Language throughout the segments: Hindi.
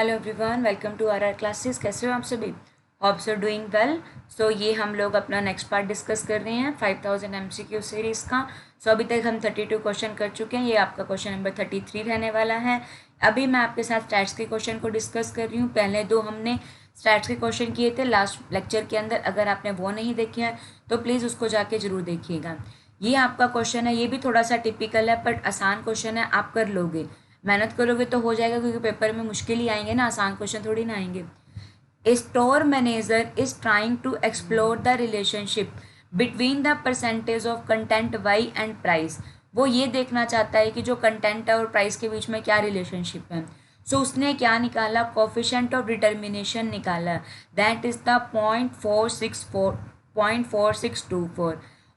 Hello everyone, welcome to our classes. कैसे हो आप सभी? Hope so doing well. So ये हम लोग अपना नेक्स्ट पार्ट डिस्कस कर रहे हैं 5000 MCQ सीरीज़ का। सो अभी तक हम 32 क्वेश्चन कर चुके हैं। ये आपका क्वेश्चन नंबर 33 रहने वाला है। अभी मैं आपके साथ स्टैट्स के क्वेश्चन को डिस्कस कर रही हूँ। पहले दो हमने स्टैट्स के क्वेश्चन किए थे लास्ट लेक्चर के अंदर। अगर आपने वो नहीं देखे हैं तो प्लीज़ उसको जाके ज़रूर देखिएगा। ये आपका क्वेश्चन है, ये भी थोड़ा सा टिपिकल है बट आसान क्वेश्चन है, आप कर लोगे। मेहनत करोगे तो हो जाएगा, क्योंकि पेपर में मुश्किल ही आएंगे ना, आसान क्वेश्चन थोड़ी ना आएंगे। A store manager is trying to explore the relationship between the percentage of content Y and price. वो ये देखना चाहता है कि जो कंटेंट है और प्राइस के बीच में क्या रिलेशनशिप है। सो उसने क्या निकाला? कोफिशिएंट ऑफ डिटर्मिनेशन निकाला। दैट इज द 0.464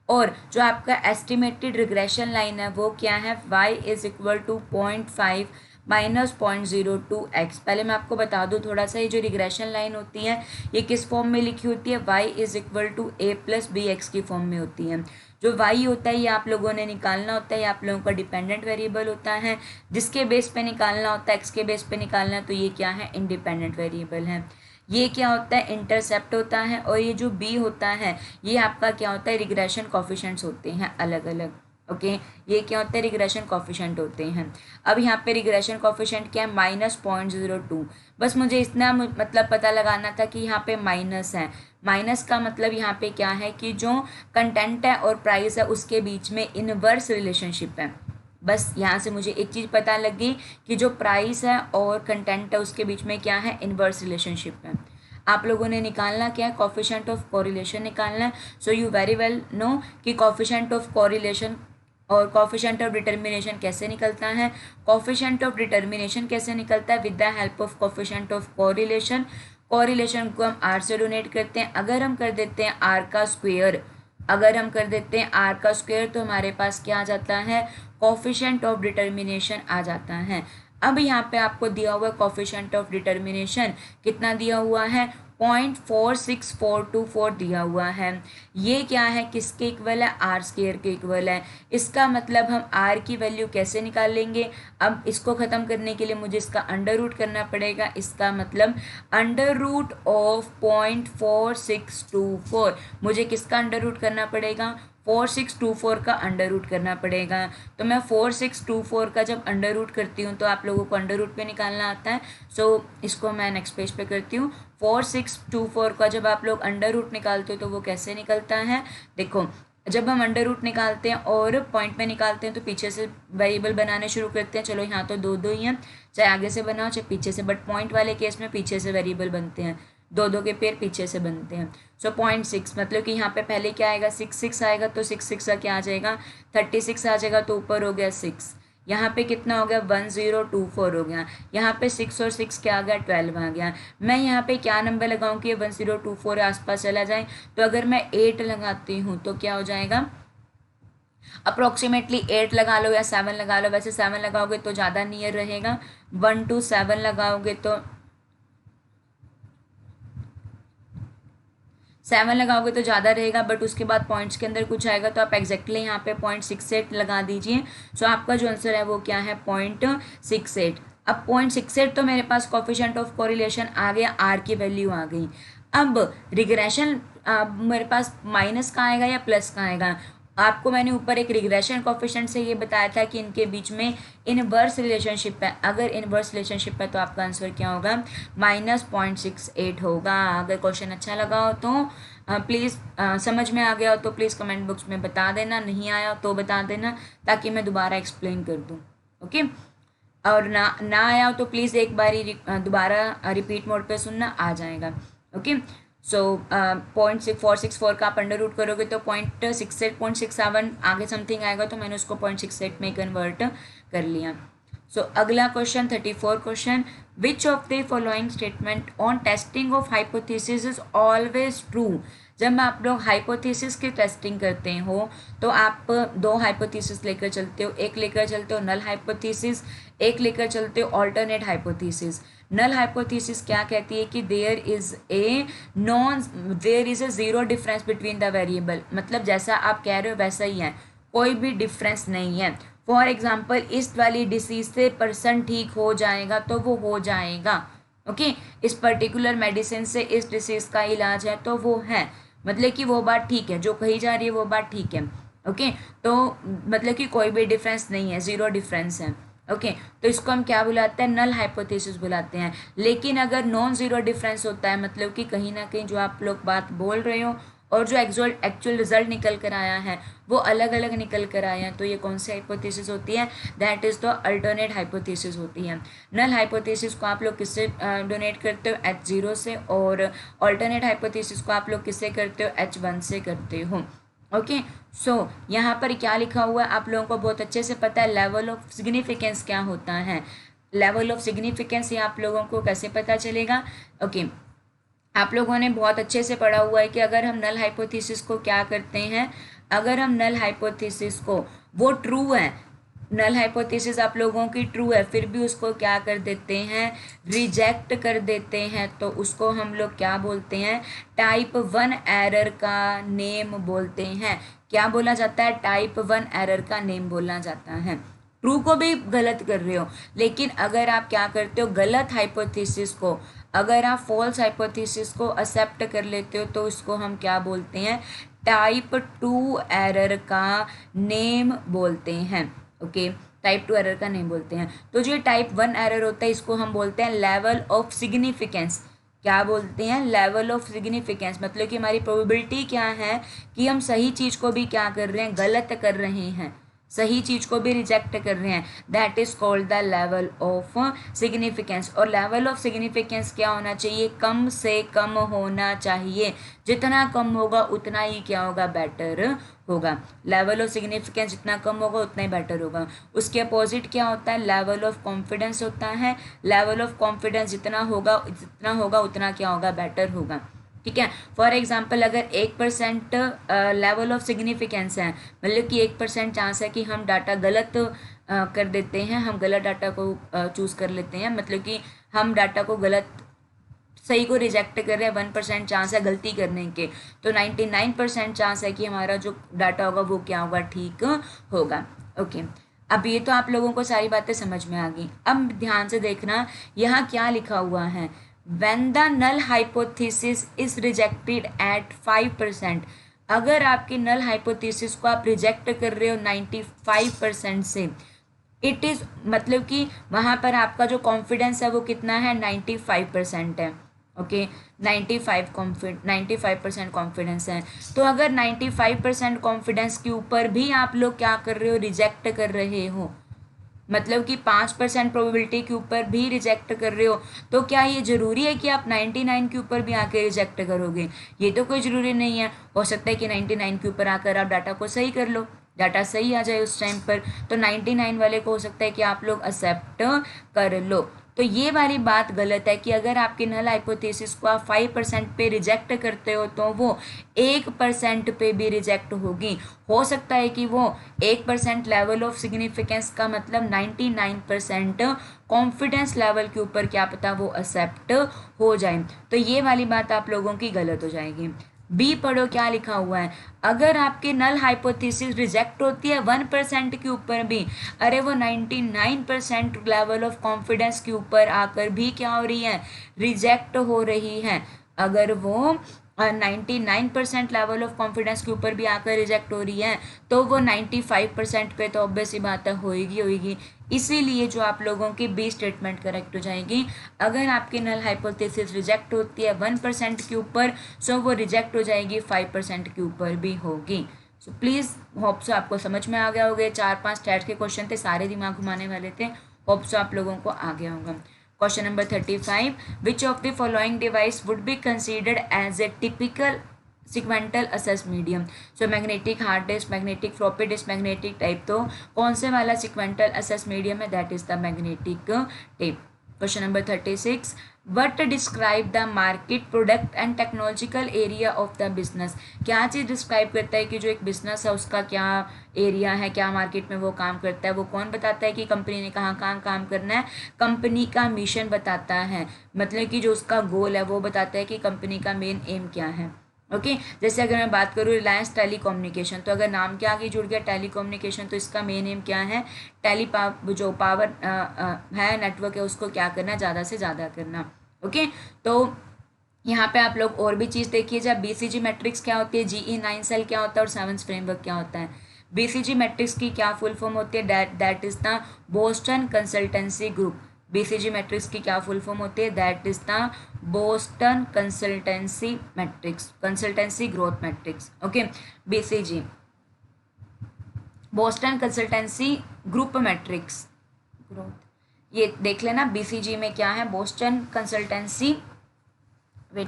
और जो आपका एस्टिमेटेड रिग्रेशन लाइन है वो क्या है? y is equal to 0.5 minus 0.02x। पहले मैं आपको बता दूं थोड़ा सा, ये जो रिग्रेशन लाइन होती है ये किस फॉर्म में लिखी होती है? y is equal to a plus B X की फॉर्म में होती है। जो y होता है ये आप लोगों ने निकालना होता है, ये आप लोगों का डिपेंडेंट वेरिएबल होता है। जिसके बेस पे निकालना होता है, x के बेस पे निकालना है, तो ये क्या है? इंडिपेंडेंट वेरिएबल है। ये क्या होता है? इंटरसेप्ट होता है। और ये जो b होता है ये आपका क्या होता है? रिग्रेशन कोफिशिएंट्स होते हैं अलग अलग। ओके, ये क्या होता है? रिग्रेशन कोफिशिएंट होते हैं। अब यहाँ पे रिग्रेशन कोफिशिएंट क्या है? -0.02। बस मुझे इतना मतलब पता लगाना था कि यहाँ पे माइनस है। माइनस का मतलब यहाँ पे क्या है कि जो कंटेंट है और प्राइस है उसके बीच में इनवर्स रिलेशनशिप है। बस यहाँ से मुझे एक चीज़ पता लगी कि जो प्राइस है और कंटेंट है उसके बीच में क्या है? इनवर्स रिलेशनशिप है। आप लोगों ने निकालना क्या है? कोफिशिएंट ऑफ कोरिलेशन निकालना है। So you very well know कि कोफिशिएंट ऑफ कोरिलेशन और कोफिशिएंट ऑफ डिटर्मिनेशन कैसे निकलता है। कोफिशिएंट ऑफ डिटर्मिनेशन कैसे निकलता है? With the help of coefficient of correlation. Correlation को हम आर से डोनेट करते हैं। अगर हम कर देते हैं आर का स्क्वायर, तो हमारे पास क्या आ जाता है? कोफिशिएंट ऑफ डिटर्मिनेशन आ जाता है। अब यहाँ पे आपको दिया हुआ है कोफिशिएंट ऑफ डिटर्मिनेशन कितना दिया हुआ है? 0.46424 दिया हुआ है। ये क्या है? किसके इक्वल है? आर स्क्वायर के इक्वल है। इसका मतलब हम आर की वैल्यू कैसे निकालेंगे? अब इसको ख़त्म करने के लिए मुझे इसका अंडर रूट करना पड़ेगा। इसका मतलब अंडर रूट ऑफ 0.4624। मुझे किसका अंडर रूट करना पड़ेगा? 4624 का अंडर रूट करना पड़ेगा। तो मैं 4624 का जब अंडर रूट करती हूँ तो आप लोगों को अंडर रूट पे निकालना आता है। सो इसको मैं नेक्स्ट पेज पे करती हूँ। 4624 का जब आप लोग अंडर रूट निकालते हो तो वो कैसे निकलता है? देखो, जब हम अंडर रूट निकालते हैं और पॉइंट में निकालते हैं तो पीछे से वेरिएबल बनाने शुरू करते हैं। चलो यहाँ तो दो दो ही हैं, चाहे आगे से बनाओ चाहे पीछे से, बट पॉइंट वाले केस में पीछे से वेरिएबल बनते हैं। दो दो के पेयर पीछे से बनते हैं। सो 0.6 मतलब कि यहाँ पे पहले क्या आएगा? 6 आएगा, तो 6 का क्या आ जाएगा? 36 आ जाएगा, तो ऊपर हो गया 6। यहाँ पे कितना हो गया? 1024 हो गया। यहाँ पे 6 और 6 क्या आ गया? 12 आ गया। मैं यहाँ पे क्या नंबर लगाऊं कि ये 1024 आसपास चला जाए? तो अगर मैं 8 लगाती हूँ तो क्या हो जाएगा? अप्रोक्सीमेटली 8 लगा लो या 7 लगा लो। वैसे 7 लगाओगे तो ज़्यादा नियर रहेगा। 1 to 7 लगाओगे तो 7 लगाओगे तो ज़्यादा रहेगा, बट उसके बाद पॉइंट्स के अंदर कुछ आएगा तो आप एग्जैक्टली यहाँ पे 0.68 लगा दीजिए। सो आपका जो आंसर है वो क्या है? 0.68। अब 0.68 तो मेरे पास कोफिशिएंट ऑफ कोरिलेशन आ गया, आर की वैल्यू आ गई। अब रिग्रेशन मेरे पास माइनस का आएगा या प्लस का आएगा? आपको मैंने ऊपर एक रिग्रेशन कोफिशिएंट से ये बताया था कि इनके बीच में इनवर्स रिलेशनशिप है। अगर इनवर्स रिलेशनशिप है तो आपका आंसर क्या होगा? -0.68 होगा। अगर क्वेश्चन अच्छा लगा हो तो प्लीज़, समझ में आ गया हो तो प्लीज़ कमेंट बॉक्स में बता देना, नहीं आया तो बता देना ताकि मैं दोबारा एक्सप्लेन कर दूँ। ओके, और ना आया हो तो प्लीज़ एक बार दोबारा रिपीट मोड पे सुनना, आ जाएगा। ओके, सो 0.464 का आप अंडर रूट करोगे तो 0.68 आगे समथिंग आएगा, तो मैंने उसको 0.68 में कन्वर्ट कर लिया। सो अगला question 34 question, which of the following statement on testing of hypothesis is always true? जब आप लोग हाइपोथेसिस की टेस्टिंग करते हो तो आप दो हाइपोथेसिस लेकर चलते हो। एक लेकर चलते हो नल हाइपोथेसिस, एक लेकर चलते हो ऑल्टरनेट हाइपोथेसिस। नल हाइपोथेसिस क्या कहती है कि there is a zero difference between the variable. मतलब जैसा आप कह रहे हो वैसा ही है, कोई भी डिफरेंस नहीं है। फॉर एग्जाम्पल, इस वाली डिसीज से पर्सन ठीक हो जाएगा तो वो हो जाएगा, ओके, इस पर्टिकुलर मेडिसिन से इस डिसीज़ का इलाज है, तो वो है, मतलब कि वो बात ठीक है, जो कही जा रही है वो बात ठीक है। ओके, तो मतलब कि कोई भी डिफरेंस नहीं है, ज़ीरो डिफरेंस है। ओके, तो इसको हम क्या बुलाते हैं, नल हाइपोथेसिस बुलाते हैं। लेकिन अगर नॉन ज़ीरो डिफरेंस होता है, मतलब कि कहीं ना कहीं जो आप लोग बात बोल रहे हो और जो एक्चुअल रिजल्ट निकल कर आया है वो अलग अलग निकल कर आए हैं, तो ये कौन सी हाइपोथेसिस होती है, that is the alternate hypothesis होती है। नल हाइपोथेसिस को आप लोग किससे डोनेट करते हो, H0 से, और अल्टरनेट हाइपोथेसिस को आप लोग किससे करते हो, H1 से करते हो। ओके, सो यहाँ पर क्या लिखा हुआ है आप लोगों को बहुत अच्छे से पता है, लेवल ऑफ सिग्निफिकेंस क्या होता है। लेवल ऑफ सिग्निफिकेंस ये आप लोगों को कैसे पता चलेगा। ओके, आप लोगों ने बहुत अच्छे से पढ़ा हुआ है कि अगर हम नल हाइपोथेसिस को क्या करते हैं, अगर हम नल हाइपोथेसिस को, वो ट्रू है, नल हाइपोथेसिस आप लोगों की ट्रू है, फिर भी उसको क्या कर देते हैं, रिजेक्ट कर देते हैं, तो उसको हम लोग क्या बोलते हैं, टाइप 1 एरर का नेम बोलते हैं। क्या बोला जाता है, टाइप 1 एरर का नेम बोला जाता है। ट्रू को भी गलत कर रहे हो, लेकिन अगर आप क्या करते हो, गलत हाइपोथेसिस को, अगर आप फॉल्स हाइपोथेसिस को एक्सेप्ट कर लेते हो, तो इसको हम क्या बोलते हैं, टाइप 2 एरर का नेम बोलते हैं। ओके, टाइप 2 एरर का नेम बोलते हैं। तो जो टाइप 1 एरर होता है इसको हम बोलते हैं लेवल ऑफ सिग्निफिकेंस। क्या बोलते हैं, लेवल ऑफ सिग्निफिकेंस, मतलब कि हमारी प्रोबेबिलिटी क्या है कि हम सही चीज़ को भी क्या कर रहे हैं, गलत कर रहे हैं, सही चीज को भी रिजेक्ट कर रहे हैं, that is called the level of significance. और लेवल ऑफ सिग्निफिकेंस क्या होना चाहिए, कम से कम होना चाहिए, जितना कम होगा उतना ही क्या होगा, बेटर होगा। लेवल ऑफ सिग्निफिकेंस जितना कम होगा उतना ही बेटर होगा। उसके अपोजिट क्या होता है, लेवल ऑफ कॉन्फिडेंस होता है। लेवल ऑफ कॉन्फिडेंस जितना होगा उतना क्या होगा, बेटर होगा। ठीक है, फॉर एग्जाम्पल अगर 1% लेवल ऑफ सिग्निफिकेंस है, मतलब कि 1% चांस है कि हम डाटा गलत कर देते हैं, हम गलत डाटा को चूज कर लेते हैं, मतलब कि हम डाटा को गलत, सही को रिजेक्ट कर रहे हैं, 1% चांस है गलती करने के, तो 99% चांस है कि हमारा जो डाटा होगा वो क्या होगा, ठीक होगा। ओके, अब ये तो आप लोगों को सारी बातें समझ में आ गई। अब ध्यान से देखना यहाँ क्या लिखा हुआ है, when the null hypothesis is rejected at 5%, अगर आपकी नल हाइपोथेसिस को आप रिजेक्ट कर रहे हो 95% से, इट इज, मतलब कि वहां पर आपका जो कॉन्फिडेंस है वो कितना है, 95% है। ओके, 95% कॉन्फिडेंस है। तो अगर 95% कॉन्फिडेंस के ऊपर भी आप लोग क्या कर रहे हो, रिजेक्ट कर रहे हो, मतलब कि 5% प्रोबेबिलिटी के ऊपर भी रिजेक्ट कर रहे हो, तो क्या ये ज़रूरी है कि आप 99 के ऊपर भी आके रिजेक्ट करोगे, ये तो कोई ज़रूरी नहीं है। हो सकता है कि 99 के ऊपर आकर आप डाटा को सही कर लो, डाटा सही आ जाए उस टाइम पर, तो 99 वाले को हो सकता है कि आप लोग एक्सेप्ट कर लो। तो ये वाली बात गलत है कि अगर आपकी नल हाइपोथेसिस को आप 5% पे रिजेक्ट करते हो तो वो 1% पे भी रिजेक्ट होगी। हो सकता है कि वो 1% लेवल ऑफ सिग्निफिकेंस का मतलब 99% कॉन्फिडेंस लेवल के ऊपर क्या पता वो एक्सेप्ट हो जाए, तो ये वाली बात आप लोगों की गलत हो जाएगी। बी पढ़ो क्या लिखा हुआ है, अगर आपकी नल हाइपोथेसिस रिजेक्ट होती है 1% के ऊपर भी, अरे वो 99% लेवल ऑफ कॉन्फिडेंस के ऊपर आकर भी क्या हो रही है, रिजेक्ट हो रही है। अगर वो 99% लेवल ऑफ कॉन्फिडेंस के ऊपर भी आकर रिजेक्ट हो रही है, तो वो 95% पे तो ऑब्वियस ही बात है होगी। इसीलिए जो आप लोगों की बी स्टेटमेंट करेक्ट हो जाएगी। अगर आपकी नल हाइपोथेसिस रिजेक्ट होती है 1% के ऊपर, सो वो रिजेक्ट हो जाएगी 5% के ऊपर भी होगी। सो प्लीज़ होप सो आपको समझ में आ गया होगा। 4-5 स्टैट के क्वेश्चन थे, सारे दिमाग घुमाने वाले थे, होप सो आप लोगों को आ गया होगा। Question number 35, which of the following device would be considered as a typical sequential access medium. So magnetic hard disk, magnetic floppy disk, magnetic tape, तो कौन से वाला सिक्वेंटल असेस मीडियम है, that is the magnetic tape. Question number 36, what describe the market, product and technological area of the business. क्या चीज़ डिस्क्राइब करता है कि जो एक बिजनेस है उसका क्या एरिया है, क्या मार्केट में वो काम करता है, वो कौन बताता है कि कंपनी ने कहाँ कहाँ काम करना है, कंपनी का मिशन बताता है, मतलब कि जो उसका गोल है वो बताता है कि कंपनी का मेन एम क्या है। ओके, जैसे अगर मैं बात करूँ रिलायंस टेलीकम्युनिकेशन, तो अगर नाम के आगे जुड़ गया टेलीकम्युनिकेशन, तो इसका मेन एम क्या है, जो पावर है नेटवर्क है उसको क्या करना, ज़्यादा से ज़्यादा करना। ओके, तो यहाँ पे आप लोग और भी चीज़ देखिए, जब बीसीजी मैट्रिक्स क्या होती है, जीई 9 सेल क्या होता है और 7 फ्रेमवर्क क्या होता है। बीसीजी मैट्रिक्स की क्या फुल फॉर्म होती है, that is the Boston consultancy group. BCG matrix की क्या फुल फॉर्म होती है, that is the Boston consultancy matrix, consultancy growth matrix. Okay, BCG Boston consultancy group matrix growth, ये देख लेना बीसीजी में क्या है, Boston consultancy, wait,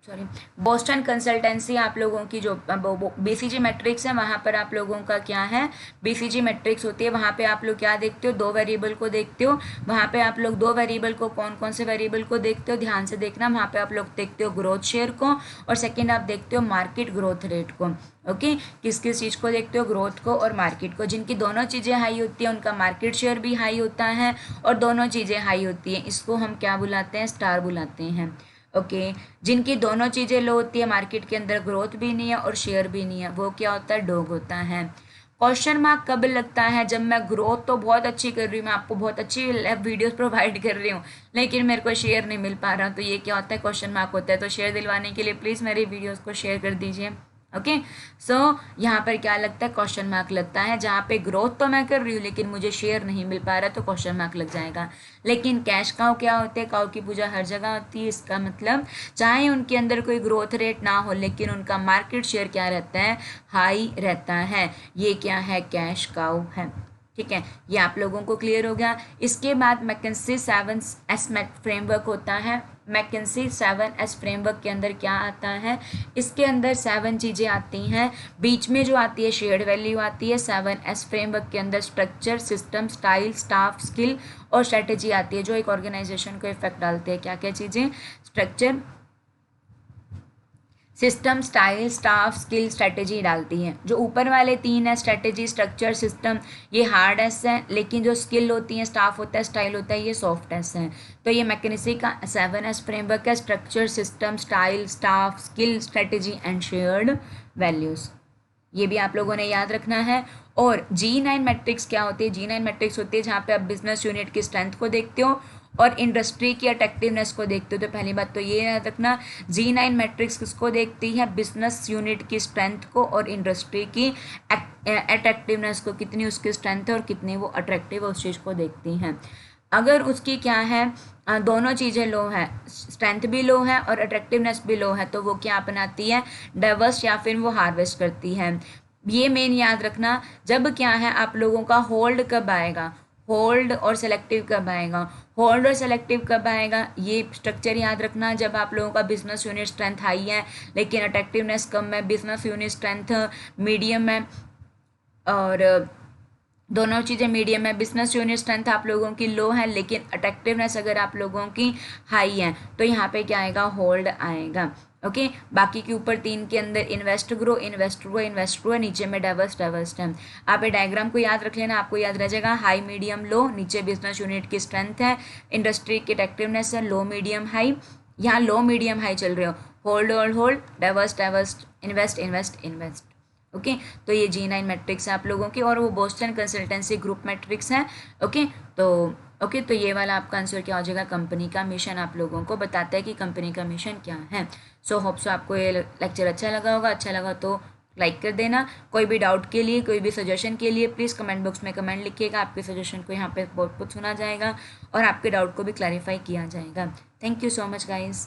sorry, Boston consultancy आप लोगों की जो बीसीजी मैट्रिक्स है वहाँ पर आप लोगों का क्या है, बीसीजी मैट्रिक्स होती है। वहाँ पे आप लोग क्या देखते हो, दो वेरिएबल को देखते हो। वहाँ पे आप लोग दो वेरिएबल को, कौन कौन से वेरिएबल को देखते हो, ध्यान से देखना। वहाँ पे आप लोग देखते हो ग्रोथ शेयर को, और सेकेंड आप देखते हो मार्केट ग्रोथ रेट को। ओके, किस किस चीज़ को देखते हो, ग्रोथ को और मार्केट को। जिनकी दोनों चीज़ें हाई होती है उनका मार्केट शेयर भी हाई होता है, और दोनों चीज़ें हाई होती हैं इसको हम क्या बुलाते हैं, स्टार बुलाते हैं। ओके, जिनकी दोनों चीज़ें लो होती है, मार्केट के अंदर ग्रोथ भी नहीं है और शेयर भी नहीं है, वो क्या होता है, डॉग होता है। क्वेश्चन मार्क कब लगता है, जब मैं ग्रोथ तो बहुत अच्छी कर रही हूँ, मैं आपको बहुत अच्छी वीडियोस प्रोवाइड कर रही हूँ, लेकिन मेरे को शेयर नहीं मिल पा रहा, तो ये क्या होता है, क्वेश्चन मार्क होता है। तो शेयर दिलवाने के लिए प्लीज़ मेरी वीडियोस को शेयर कर दीजिए। ओके, सो यहाँ पर क्या लगता है, क्वेश्चन मार्क लगता है। जहाँ पे ग्रोथ तो मैं कर रही हूँ लेकिन मुझे शेयर नहीं मिल पा रहा, तो क्वेश्चन मार्क लग जाएगा। लेकिन कैश काउ क्या होते हैं, काउ की पूजा हर जगह होती है। इसका मतलब चाहे उनके अंदर कोई ग्रोथ रेट ना हो लेकिन उनका मार्केट शेयर क्या रहता है, हाई रहता है। ये क्या है, कैश काउ है। ठीक है, ये आप लोगों को क्लियर हो गया। इसके बाद मैकेंजी 7S फ्रेमवर्क होता है। मैकेंजी 7S फ्रेमवर्क के अंदर क्या आता है, इसके अंदर 7 चीज़ें आती हैं। बीच में जो आती है शेयर्ड वैल्यू आती है। 7S फ्रेमवर्क के अंदर structure, system, style, staff, skill और स्ट्रेटेजी आती है, जो एक ऑर्गेनाइजेशन को इफेक्ट डालते हैं। क्या क्या चीज़ें, structure, system, style, staff, skill, strategy डालती हैं। जो ऊपर वाले तीन है, स्ट्रेटेजी, स्ट्रक्चर, सिस्टम, ये हार्ड एस है, लेकिन जो स्किल होती है, स्टाफ होता है, स्टाइल होता है, ये सॉफ्ट एस है। तो ये मैकेनिसी का 7S फ्रेमवर्क है, structure, system, style, staff, skill, strategy and shared values. ये भी आप लोगों ने याद रखना है। और G9 मैट्रिक्स क्या होती है, G9 मैट्रिक्स होती है जहाँ पे आप बिजनेस यूनिट की स्ट्रेंथ को देखते हो और इंडस्ट्री की अट्रैक्टिवनेस को देखते हो। तो पहली बात तो ये याद रखना, G9 मैट्रिक्स किसको देखती है, बिजनेस यूनिट की स्ट्रेंथ को और इंडस्ट्री की अट्रैक्टिवनेस को, कितनी उसकी स्ट्रेंथ है और कितनी वो अट्रैक्टिव उस चीज़ को देखती हैं। अगर उसकी क्या है, दोनों चीज़ें लो है, स्ट्रेंथ भी लो है और अट्रैक्टिवनेस भी लो है, तो वो क्या अपनाती है, डाइवर्स, या फिर वो हार्वेस्ट करती है। ये मेन याद रखना। जब क्या है, आप लोगों का होल्ड कब आएगा, होल्ड और सेलेक्टिव कब आएगा, होल्ड और सेलेक्टिव कब आएगा, ये स्ट्रक्चर याद रखना। जब आप लोगों का बिजनेस यूनिट स्ट्रेंथ हाई है लेकिन अट्रैक्टिवनेस कम है, बिजनेस यूनिट स्ट्रेंथ मीडियम है और दोनों चीज़ें मीडियम है, बिजनेस यूनिट स्ट्रेंथ आप लोगों की लो है लेकिन अट्रैक्टिवनेस अगर आप लोगों की हाई है, तो यहाँ पे क्या आएगा, होल्ड आएगा। ओके, बाकी के ऊपर तीन के अंदर invest grow, invest grow, invest grow, नीचे में डाइवर्स, डाइवर्स है। आप ये डायग्राम को याद रख लेना, आपको याद रह जाएगा। हाई, मीडियम, लो, नीचे बिजनेस यूनिट की स्ट्रेंथ है, इंडस्ट्री की अट्रैक्टिवनेस है, लो, मीडियम, हाई। यहाँ लो, मीडियम, हाई चल रहे हो, hold, hold, hold, diverse, diverse, invest, invest, invest. Okay, तो ये G9 मैट्रिक्स है आप लोगों की, और वो बोस्टन कंसल्टेंसी ग्रुप मैट्रिक्स है। ओके, तो ये वाला आपका आंसर क्या हो जाएगा, कंपनी का मिशन आप लोगों को बताता है कि कंपनी का मिशन क्या है। सो होप सो आपको ये लेक्चर अच्छा लगा होगा। अच्छा लगा तो लाइक कर देना। कोई भी डाउट के लिए, कोई भी सजेशन के लिए प्लीज़ कमेंट बॉक्स में कमेंट लिखिएगा। आपके सजेशन को यहाँ पे बहुत कुछ सुना जाएगा और आपके डाउट को भी क्लैरिफाई किया जाएगा। Thank you so much guys.